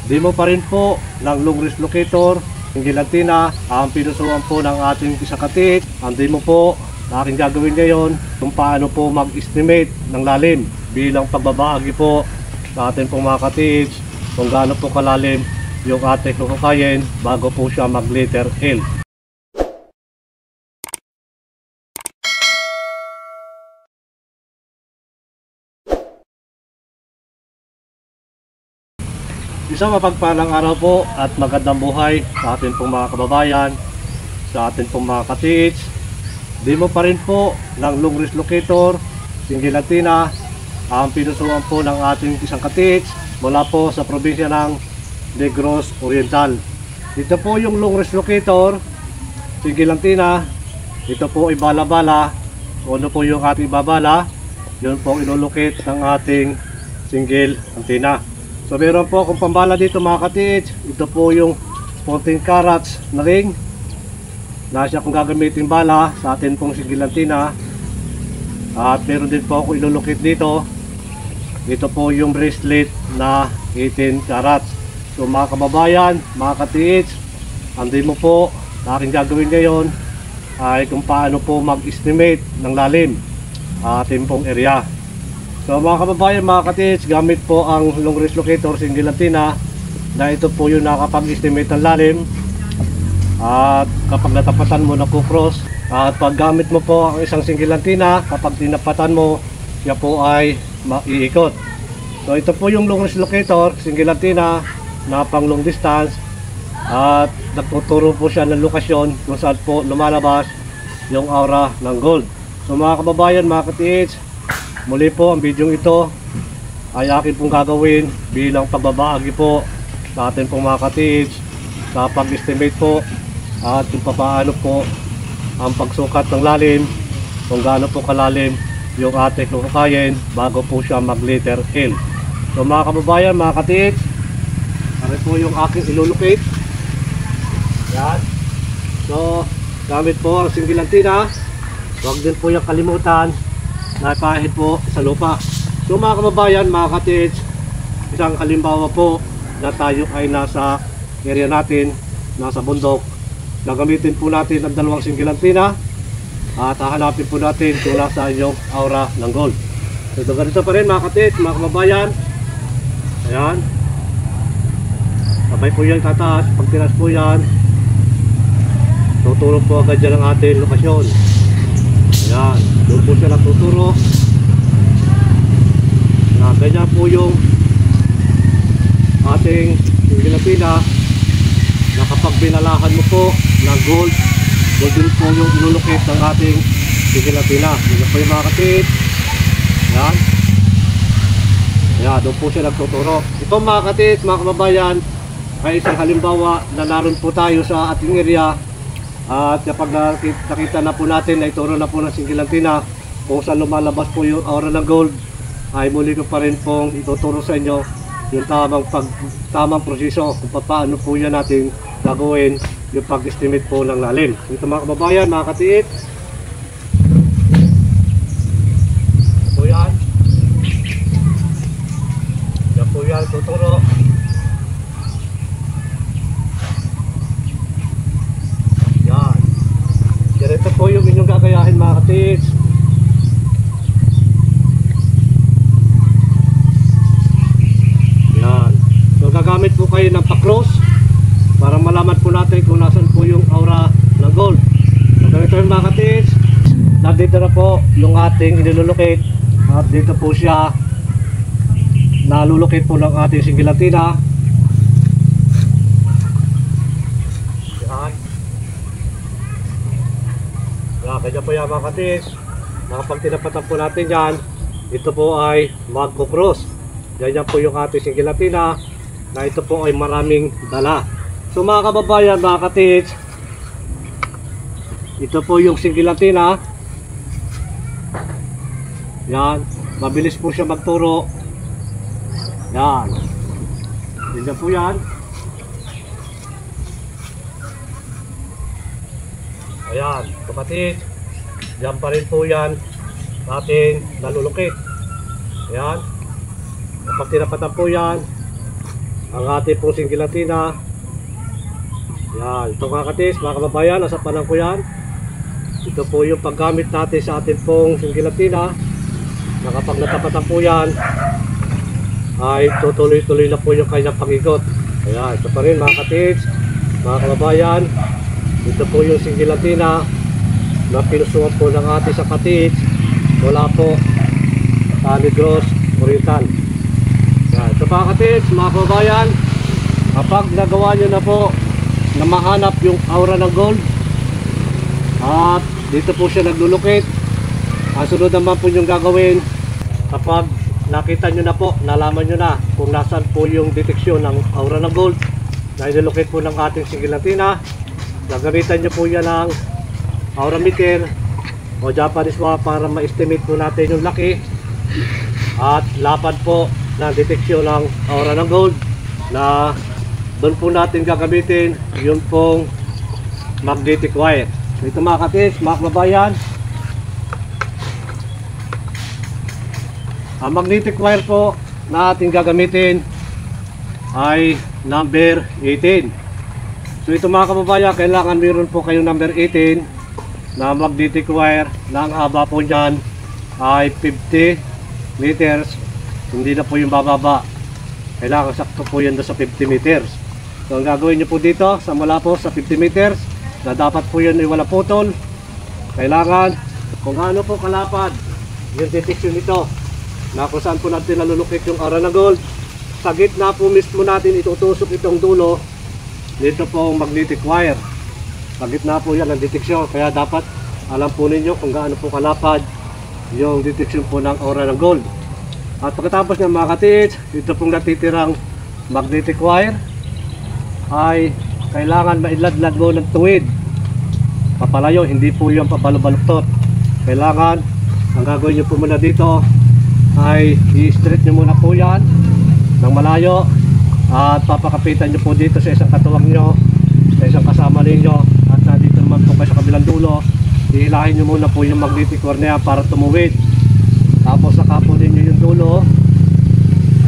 Demo pa rin po ng long wrist locator, single antenna, ang pinusuan po ng ating isang katit. Ang demo po na aking gagawin ngayon kung paano po mag-estimate ng lalim bilang pagbabahagi po sa ating pong mga katit, kung gaano po kalalim yung ating huhukayin bago po siya mag letter L. Isang mapagpalang araw po at magandang buhay sa ating pong mga kababayan, sa ating pong mga katits. Demo pa rin po ng long wrist locator, single antenna, ang pinusuan po ng ating isang katits mula po sa probinsya ng Negros Oriental. Ito po yung long wrist locator, single antenna. Ito po ay bala-bala. Ano po yung ating babala? Yun po ilulukit ng ating single antenna. So meron po akong pambala dito mga katits. Ito po yung 14 carats na ring na siya kung gagamitin bala sa atin pong single antenna. At meron din po ako ilulukit dito. Ito po yung bracelet na 18 carats. So mga kababayan, mga katits, ang demo po na aking gagawin ngayon ay kung paano po mag-estimate ng lalim ating pong area. So mga kababayan, mga katits, gamit po ang long wrist locator, single antenna, na ito po yung nakapag-estimate ng lalim. At kapag natapatan mo, naku-cross. At pag gamit mo po ang isang single antenna, kapag tinapatan mo, siya po ay maiikot. So ito po yung long wrist locator, single antenna na pang long distance. At nagtuturo po siya ng lokasyon kung saan po lumalabas yung aura ng gold. So mga kababayan, mga katits, muli po ang video ito ay akin pong gagawin bilang pagbabahagi po sa atin pong mga katits sa pag-estimate po at kung paano po ang pagsukat ng lalim, kung gaano po kalalim yung ating huhukayin bago po siya mag letter L. So mga kababayan, mga katits, ano po yung aking ilulukit. Yan. So gamit po ang single antenna. Huwag din po yung kalimutan na pahid po sa lupa. So mga kababayan, mga katits, isang halimbawa po na tayo ay nasa area natin, nasa bundok. Gagamitin po natin ang dalawang single antenna at hahanapin po natin kung nasa yung aura ng gold. So ganito pa rin mga katits, mga kababayan. Ayan. Sabay po yan tataas. Pag tinas po yan, tuturo po agad dyan ang ating lokasyon. Ayan, doon po siya natuturo. Ganyan po yung ating single antenna na kapag binalahan mo po ng gold, gold din po yung ilulukit ng ating single antenna. Ganyan po yung mga katits. Ayan. Ayan, doon po siya nagtuturo. Ito mga katits, mga kababayan, ay isang halimbawa na naroon po tayo sa ating area. At kapag nakita na po natin na ituro na po ng single antenna kung saan lumalabas po yung aura ng gold, ay muli ko pa rin pong ituturo sa inyo yung tamang proseso kung paano po yan natin gagawin yung pag-estimate po ng lalim. Ito mga kababayan, mga katiit, po yan. Yan po yan, tuturo. Ito po yung inyong gagayahin mga katits. Yan. So gagamit po kayo ng pa-cross para malaman po natin kung nasan po yung aura ng gold. So ganito yung mga katits. Nandito na po yung ating inilulukit. At dito po siya nalulukit po ng ating single antenna. Yan. Kanya po yan mga katis, kapag tinapatan po natin yan, ito po ay magko-cross. Yan po yung ating single antenna na ito po ay maraming dala. So mga kababayan, mga katis, ito po yung single antenna. Yan, mabilis po siya magturo. Yan. Yan po yan. Ayan, kapatid, diyan pa rin po yan ating nalulukit. Ayan, kapag tinapatan po yan, ang ating pong singilatina. Yan, ito mga katis, mga kababayan, nasa panang ko yan. Ito po yung paggamit natin sa ating pong singilatina, na kapag natapatan po yan ay tutuloy-tuloy na po yung kanyang pag-ikot. Kaya ito pa rin mga katis, mga kababayan, ito po yung singilatina na pinusuot po ng ating sa katis mula po sa Negros Oriental. Yan, ito mga katis, mga kababayan, kapag nagawa nyo na po na mahanap yung aura ng gold at dito po siya naglulukit, ang sunod naman po yung gagawin kapag nakita nyo na po, nalaman nyo na kung nasan po yung deteksyon ng aura ng gold na inilukit po ng ating singilatina, gagamitan nyo po yan ng aura meter o Japanese mga para ma-estimate po natin yung laki at lapad po ng deteksyon ng aura ng gold, na doon po natin gagamitin yung pong magnetic wire. Ito mga katis, mga kababayan, ang magnetic wire po na ating gagamitin ay number 18. So ito mga kababayan, kailangan meron po kayong number 18 na magnetic wire na ang haba po dyan ay 50 meters. Hindi na po yung bababa, kailangan sakto po yan sa 50 meters. So ang gagawin nyo po dito sa mula po sa 50 meters na dapat po yun ay wala putol, kailangan kung ano po kalapad yung detection nito na kung saan po natin nalulukit yung aura ng gold, sa gitna po mismo natin itutusok itong dulo dito po magnetic wire. Sa gitna po yan ang deteksyon, kaya dapat alam po ninyo kung gaano po kalapad yung deteksyon po ng aura ng gold. At pagkatapos ng mga katits, ito pong natitirang magnetic wire ay kailangan mailadlad mo ng tuwid papalayo, hindi po yung pabalbaluktot. Kailangan ang gagawin nyo po muna dito ay i-straight nyo muna po yan ng malayo at papakapitan nyo po dito sa isang katuwang nyo, sa isang kasama ninyo, at nandito naman po kayo sa kabilang dulo, ihilahin nyo muna po yung magnetic wire na yan para tumuwid. Tapos saka po ninyo yung dulo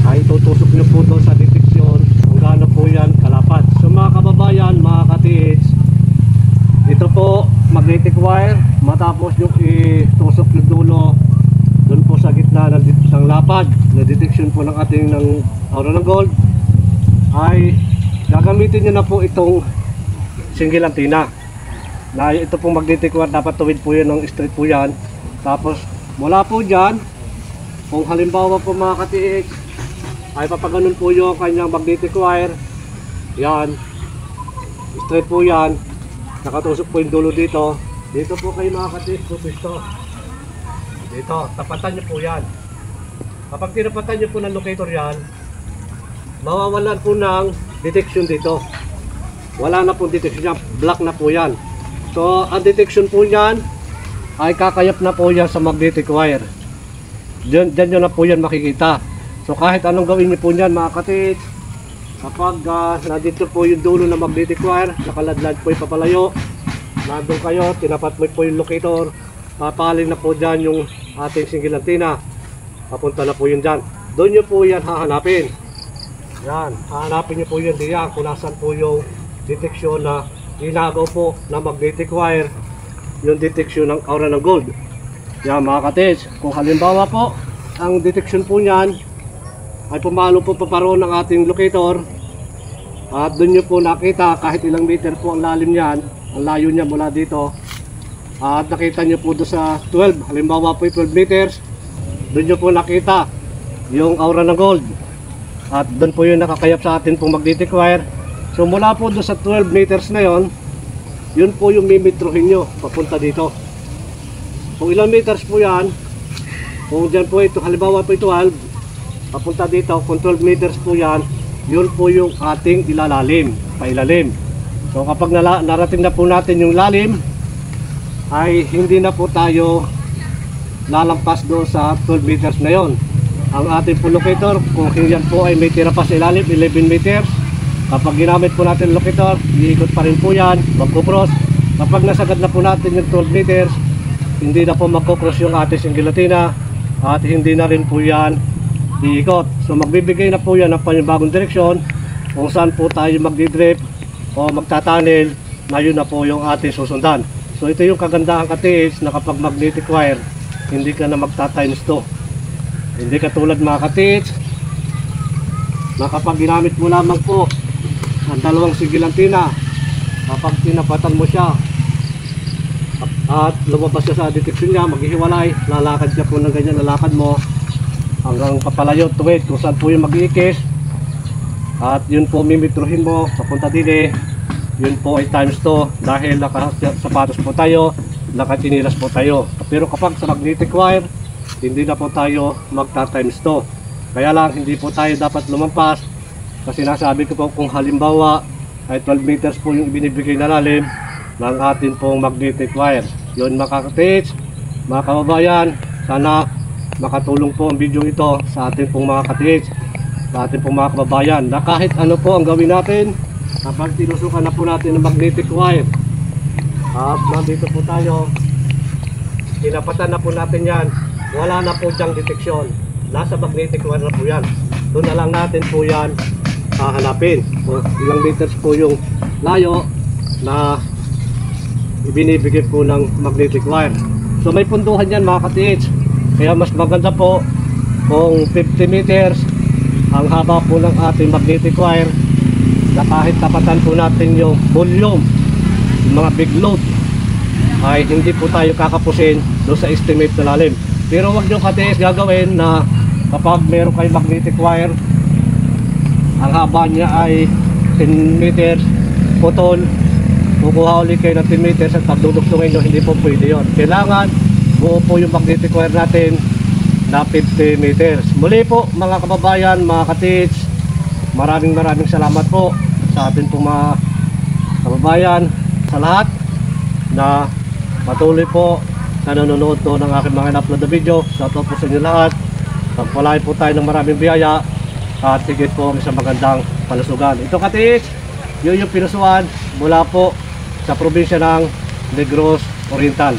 ay tutusok nyo po doon sa deteksyon kung gaano po yan kalapad. So mga kababayan, mga katiits, ito po magnetic wire, matapos yung itusok yung dulo doon po sa gitna ng lapad na detection po ng ating ng aura ng gold, ay gagamitin nyo na po itong singilatina na ito pong magnetic wire, dapat tuwid po yun ng straight po yan. Tapos mula po dyan, kung halimbawa po mga katiik ay papaganon po yung kanyang magnetic wire, yan straight po yan, nakatusok po yung dulo dito. Dito po kayo mga katiik, pupisto dito, tapatan nyo po yan. Kapag tinapatan nyo po ng locator yan, mawawalan po ng detection dito, wala na po detection yan, black na po yan. So ang detection po yan ay kakayap na po yan sa magnetic wire. Diyan nyo na po yan makikita. So kahit anong gawin nyo po yan mga katiits, kapag nandito po yung dulo ng magnetic wire, nakaladlad po yung papalayo, nandun kayo, tinapat mo po yung locator, papalin na po dyan yung ating singilatina, papunta na po yun dyan. Doon nyo po yan hahanapin. Yan, hahanapin nyo po yun diyan kung nasan po yung deteksyon na ginagaw po na magnetic wire, yung deteksyon ng aura ng gold. Yan mga katiits, kung halimbawa po ang deteksyon po nyan ay pumalo po paparoon ng ating locator at doon nyo po nakita kahit ilang meter po ang lalim nyan, ang layo nya mula dito, at nakita nyo po doon sa 12, halimbawa po 12 meters, doon nyo po nakita yung aura ng gold at doon po yung nakakayap sa atin pong magnetic wire. So mula po doon sa 12 meters na yon, yun po yung mimetrohin nyo papunta dito. Kung ilang meters po yan, kung dyan po ito, halimbawa po 12 papunta dito, kung 12 meters po yan, yun po yung ating ilalalim, pailalim. So kapag narating na po natin yung lalim, ay hindi na po tayo lalampas doon sa 12 meters na yon. Ang ating po locator, kung yan po ay may tira pa sa ilalim, 11 meters, kapag ginamit po natin locator, iikot pa rin po yan, magkukross. Kapag nasagad na po natin yung 12 meters, hindi na po magkukross yung ating singilatina at hindi na rin po yan iikot. So magbibigay na po yan ng panibagong direksyon kung saan po tayo magdidrip o magtatanil, na yun na po yung ating susundan. So ito yung kagandahan katiits na kapag magnetic wire, hindi ka na magta-times 2. Hindi katulad mga katiits na kapag ginamit mo lamang po ang dalawang sigilantina, kapag tinapatan mo siya at lumabas siya sa detection niya, maghihiwalay, lalakad siya po ng ganyan, lalakad mo hanggang papalayo tuwid kung saan po yung mag-iikis, at yun po mimitrohin mo papunta din yun po ay times 2 dahil nakasapatos po tayo, nakatinilas po tayo. Pero kapag sa magnetic wire, hindi na po tayo magta times 2. Kaya lang hindi po tayo dapat lumampas, kasi nasabi ko po kung halimbawa ay 12 meters po yung ibinibigay na lalim ng atin pong magnetic wire. Yun mga katiits, mga kababayan, sana makatulong po ang video ito sa atin pong mga katiits, sa atin pong mga kababayan, na kahit ano po ang gawin natin kapag tinusukan na po natin ng magnetic wire at nandito po tayo, tinapatan na po natin yan, wala na po diyang deteksyon, nasa magnetic wire na po yan. Doon na lang natin po yan hahanapin o ilang meters po yung layo na ibinibigay po ng magnetic wire. So may punduhan yan mga katiits, kaya mas maganda po kung 50 meters ang haba po ng ating magnetic wire, na kahit tapatan po natin yung volume, yung mga big load, ay hindi po tayo kakapusin doon sa estimate na lalim. Pero wag nyo katiis gagawin na kapag meron kayo magnetic wire, ang haba niya ay 10 meters putol, kukuha ulit kayo ng 10 meters at pagdudugtungin nyo, hindi po pwede yun. Kailangan buo po yung magnetic wire natin na 50 meters. Muli po mga kababayan, mga katiits, maraming salamat po sa atin pong mga kababayan, sa lahat na patuloy po na nanonood to ng aking mga in-upload na video. Shoutout po sa inyo lahat. Pagpalay po tayo ng maraming biyaya at higit po sa magandang palusugan. Ito katiits, yun yung pinusuan mula po sa probinsya ng Negros Oriental.